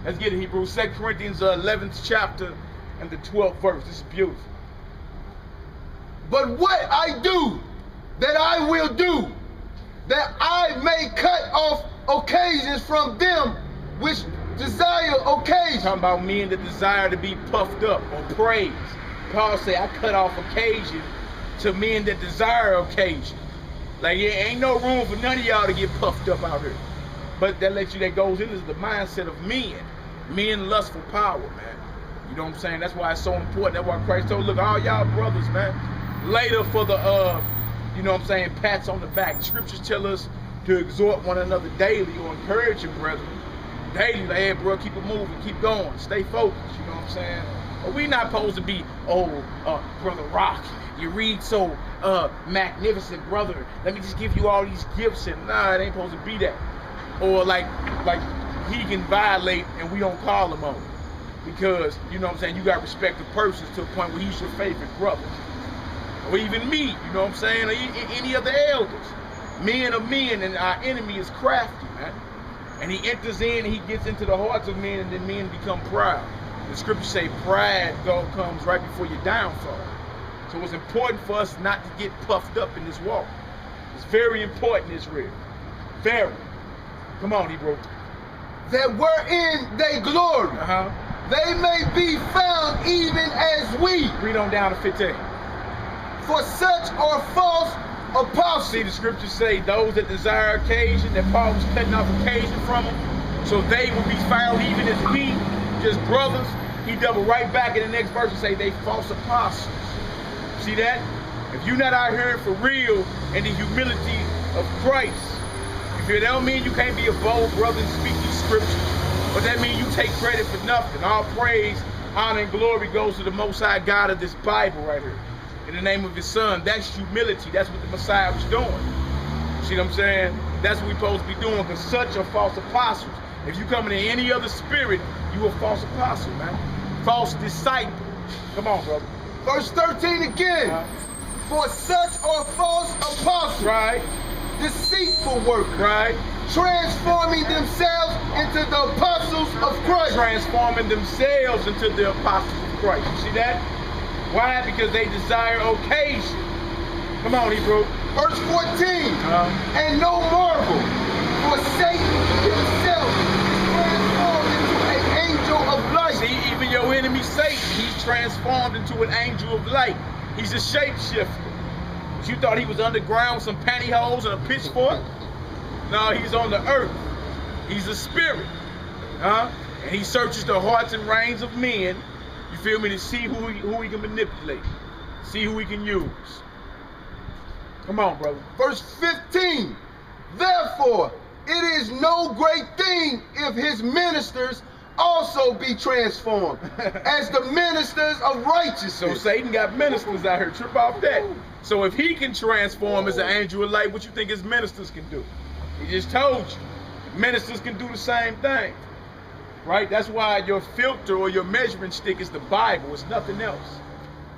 Let's get it, Hebrews. 2 Corinthians 11th chapter and the 12th verse. This is beautiful. But what I do, that I will do, that I may cut off occasions from them which desire occasion. Talking about men that desire to be puffed up or praised. Paul say, I cut off occasion to men that desire occasion. Like, there ain't no room for none of y'all to get puffed up out here. But that goes into the mindset of men. Men lust for power, man. You know what I'm saying? That's why it's so important. That's why Christ told, look, all y'all brothers, man, later for the, you know what I'm saying, pats on the back. Scriptures tell us to exhort one another daily or encourage your brethren. Daily, like, hey, bro, keep it moving, keep going, stay focused, you know what I'm saying? But we not supposed to be, Brother Rock, you read so magnificent, brother. Let me just give you all these gifts, and nah, it ain't supposed to be that. Or like he can violate and we don't call him on it. Because, you know what I'm saying, you got respect of persons to a point where he's your favorite brother. Or even me, you know what I'm saying, or any of the elders. Men are men, and our enemy is crafty, man. And he enters in and he gets into the hearts of men, and then men become proud. The scriptures say pride comes right before your downfall. So it's important for us not to get puffed up in this walk. It's very important, Israel. Very. Come on, Hebrew. That wherein they glory, they may be found even as we. Read on down to 15. For such are false apostles. See, the scriptures say those that desire occasion, that Paul was cutting off occasion from them, so they will be found even as we, just brothers. He double right back in the next verse and say they false apostles. See that? If you're not out here for real in the humility of Christ, that don't mean you can't be a bold brother and speak these scriptures, but that means you take credit for nothing. All praise, honor, and glory goes to the Most High God of this Bible right here. In the name of His Son. That's humility. That's what the Messiah was doing. See what I'm saying? That's what we're supposed to be doing, because such are false apostles. If you come in any other spirit, you a false apostle, man. False disciple. Come on, brother. Verse 13 again. For such are false apostles. Right. Deceitful workers. Right. Transforming themselves into the apostles of Christ. Transforming themselves into the apostles of Christ. You see that? Why? Because they desire occasion. Come on, Hebrew. Verse 14. And no marvel, for Satan himself is transformed into an angel of light. See, even your enemy Satan, he's transformed into an angel of light. He's a shapeshifter. You thought he was underground with some pantyhose and a pitchfork? No, he's on the earth. He's a spirit. And he searches the hearts and reins of men, you feel me, to see who he can manipulate, see who he can use. Come on, brother. Verse 15. Therefore, it is no great thing if his ministers also be transformed as the ministers of righteousness. So Satan got ministers out here. Trip off that. So if he can transform as an angel of light, what you think his ministers can do? He just told you. Ministers can do the same thing. Right? That's why your filter or your measuring stick is the Bible. It's nothing else.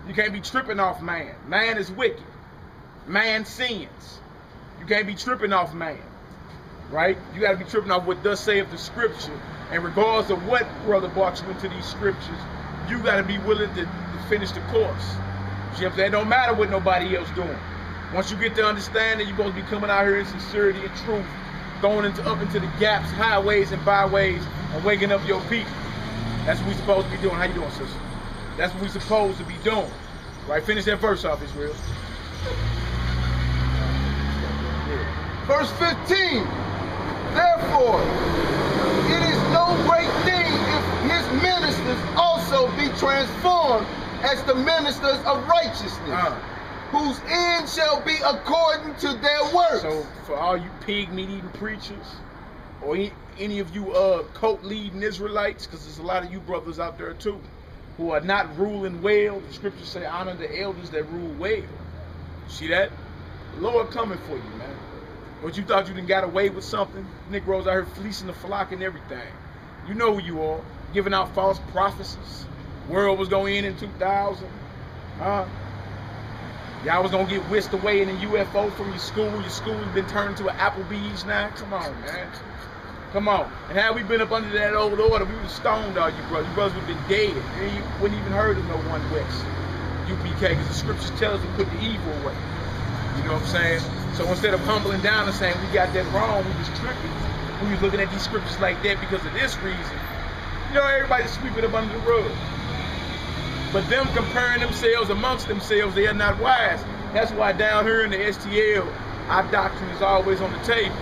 You can't be tripping off man. Man is wicked. Man sins. You can't be tripping off man. Right? You got to be tripping off what thus saith the scripture. And regardless of what brother brought you into these scriptures, you got to be willing to finish the course. See what I'm saying? It don't matter what nobody else doing. Once you get to understanding, you're supposed to be coming out here in sincerity and truth, going up into the gaps, highways and byways, and waking up your people. That's what we're supposed to be doing. How you doing, sister? That's what we're supposed to be doing. Right? Finish that verse off, Israel. Verse 15. Therefore, it is no great thing if his ministers also be transformed as the ministers of righteousness, whose end shall be according to their works. So for all you pig meat eating preachers, or any of you cult leading Israelites, because there's a lot of you brothers out there too, who are not ruling well, the scriptures say honor the elders that rule well. See that? The Lord coming for you, man. But you thought you done got away with something? Negroes out here fleecing the flock and everything. You know who you are, giving out false prophecies. World was going in 2000. Y'all was gonna get whisked away in a UFO from your school. Your school has been turned to an Applebee's now. Come on, man. Come on. And had we been up under that old order, we would have stoned all you brothers. You brothers would have been dead. You wouldn't even heard of no One West, UPK, because the scriptures tell us to put the evil away. You know what I'm saying? So instead of humbling down and saying we got that wrong, we was tripping. We was looking at these scriptures like that because of this reason. You know, everybody sweep it up under the rug. But them comparing themselves amongst themselves, they are not wise. That's why down here in the STL, our doctrine is always on the table.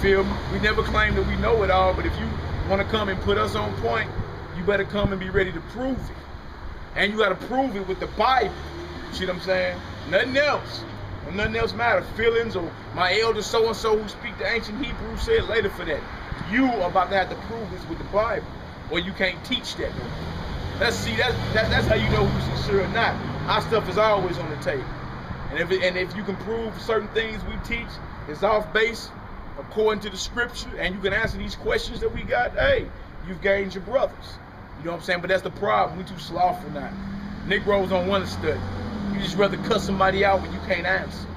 Feel me? We never claim that we know it all, but if you want to come and put us on point, you better come and be ready to prove it. And you got to prove it with the Bible. You see what I'm saying? Nothing else. And nothing else matters. Feelings or my elder so-and-so who speak the ancient Hebrew said later for that. You are about to have to prove this with the Bible, or you can't teach that. That's how you know who's sincere or not. Our stuff is always on the table. And if you can prove certain things we teach is off base according to the scripture, and you can answer these questions that we got, hey, you've gained your brothers. You know what I'm saying? But that's the problem. We too slothful now. Negroes don't want to study. You just rather cuss somebody out when you can't answer.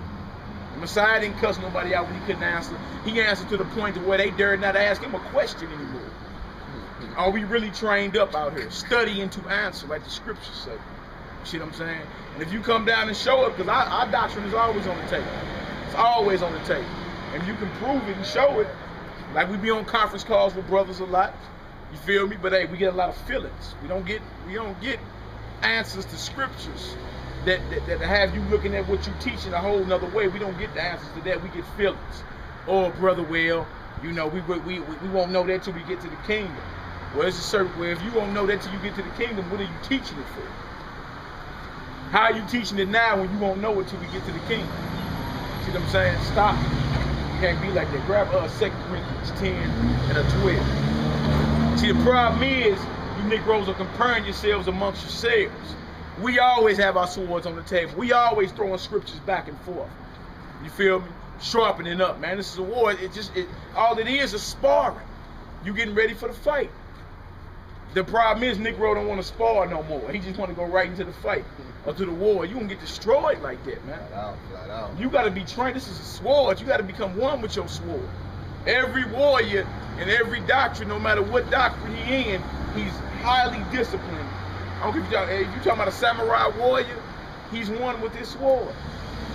The Messiah didn't cuss nobody out when he couldn't answer. He answered to the point to where they dared not ask him a question anymore. Are we really trained up out here, studying to answer like the scriptures say? You see what I'm saying? And if you come down and show it, because our doctrine is always on the table. It's always on the table. And if you can prove it and show it, like we be on conference calls with brothers a lot, you feel me? But hey, we get a lot of feelings. We don't get answers to scriptures that have you looking at what you teach in a whole nother way. We don't get the answers to that. We get feelings. Oh, brother, well, you know, we won't know that till we get to the kingdom. Well, it's a certain way. If you won't know that till you get to the kingdom, what are you teaching it for? How are you teaching it now when you won't know it till we get to the kingdom? See what I'm saying? Stop. You can't be like that. Grab 2 Corinthians 10 and a 12. See, the problem is, you Negroes are comparing yourselves amongst yourselves. We always have our swords on the table. We always throwing scriptures back and forth. You feel me? Sharpening up, man. This is a war. All it is sparring. You getting ready for the fight. The problem is Negro don't want to spar no more. He just want to go right into the fight or to the war. You gonna get destroyed like that, man. Flat out. You gotta be trained. This is a sword. You gotta become one with your sword. Every warrior and every doctrine, no matter what doctrine he in, he's highly disciplined. I don't care if you're talking about a samurai warrior, he's one with his sword.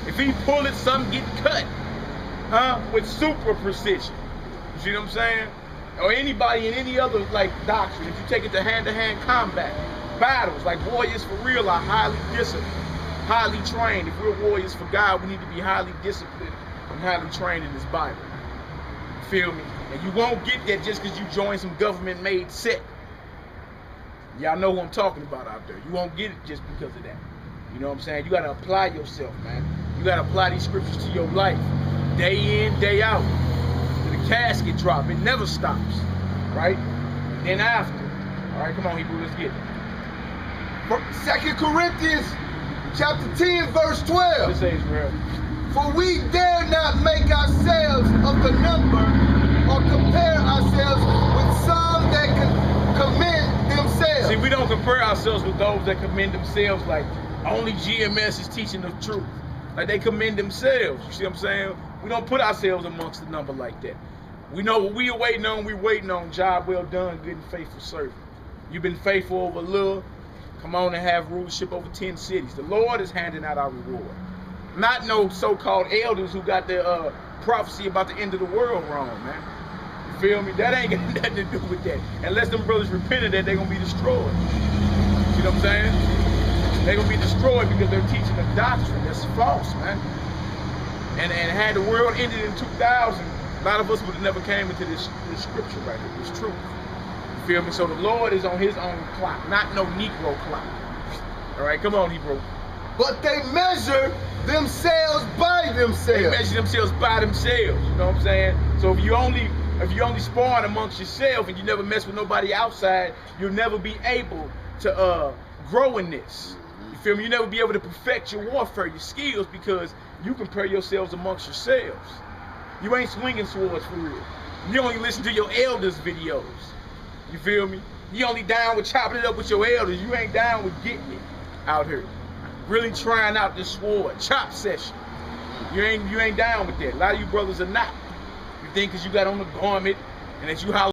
If he pull it, something get cut, with super precision. You see what I'm saying? Or anybody in any other like doctrine, if you take it to hand-to-hand combat, battles, like warriors for real are highly disciplined, highly trained. If we're warriors for God, we need to be highly disciplined and highly trained in this Bible. You feel me? And you won't get that just because you join some government-made sect. Y'all know who I'm talking about out there. You won't get it just because of that. You know what I'm saying? You got to apply yourself, man. You got to apply these scriptures to your life. Day in, day out. To the casket drop. It never stops. Right? And then after. All right, come on, Hebrew, let's get it. 2 Corinthians chapter 10, verse 12. This says, real. For we dare not make ourselves of the number or compare ourselves with some that can commend themselves. See, we don't compare ourselves with those that commend themselves like only GMS is teaching the truth. Like they commend themselves. You see what I'm saying? We don't put ourselves amongst the number like that. We know what we are waiting on. We're waiting on job well done, good and faithful servant. You've been faithful over a little. Come on and have rulership over 10 cities. The Lord is handing out our reward. Not no so-called elders who got their prophecy about the end of the world wrong, man. You feel me? That ain't got nothing to do with that. Unless them brothers repent of that, they're going to be destroyed. You know what I'm saying? They're going to be destroyed because they're teaching a doctrine that's false, man. And had the world ended in 2000, a lot of us would have never came into this scripture right here, this truth. You feel me? So the Lord is on his own clock, not no Negro clock. All right, come on, Hebrew. But they measure themselves by themselves. They measure themselves by themselves. You know what I'm saying? So if you only spawn amongst yourself and you never mess with nobody outside, you'll never be able to grow in this. You feel me? You'll never be able to perfect your warfare, your skills, because you compare yourselves amongst yourselves. You ain't swinging swords for real. You only listen to your elders' videos. You feel me? You only down with chopping it up with your elders. You ain't down with getting it out here. Really trying out this sword, chop session. You ain't down with that. A lot of you brothers are not. You think because you got on the garment, and that you holler